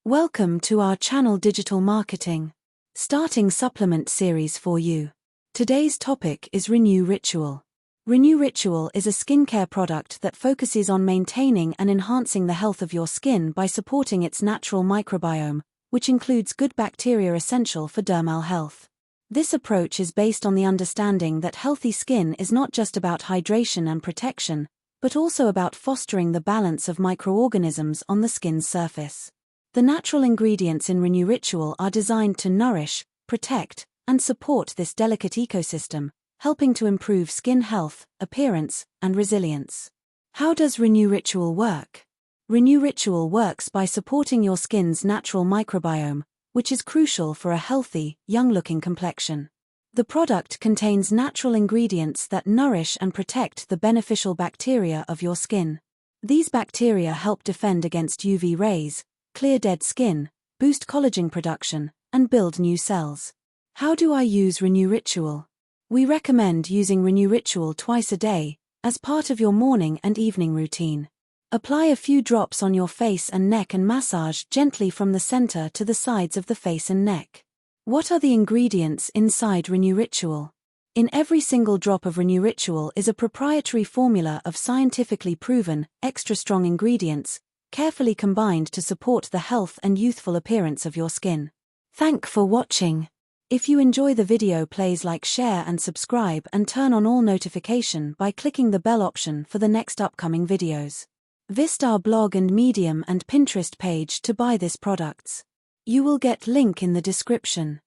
Welcome to our channel Digital Marketing. Starting supplement series for you. Today's topic is RenewRitual. RenewRitual is a skincare product that focuses on maintaining and enhancing the health of your skin by supporting its natural microbiome, which includes good bacteria essential for dermal health. This approach is based on the understanding that healthy skin is not just about hydration and protection, but also about fostering the balance of microorganisms on the skin's surface. The natural ingredients in RenewRitual are designed to nourish, protect, and support this delicate ecosystem, helping to improve skin health, appearance, and resilience. How does RenewRitual work? RenewRitual works by supporting your skin's natural microbiome, which is crucial for a healthy, young-looking complexion. The product contains natural ingredients that nourish and protect the beneficial bacteria of your skin. These bacteria help defend against UV rays, clear dead skin, boost collagen production, and build new cells. How do I use RenewRitual? We recommend using RenewRitual twice a day, as part of your morning and evening routine. Apply a few drops on your face and neck and massage gently from the center to the sides of the face and neck. What are the ingredients inside RenewRitual? In every single drop of RenewRitual is a proprietary formula of scientifically proven, extra-strong ingredients, carefully combined to support the health and youthful appearance of your skin. Thank for watching. If you enjoy the video, please like, share and subscribe and turn on all notification by clicking the bell option for the next upcoming videos. Visit our blog and Medium and Pinterest page to buy this products. You will get link in the description.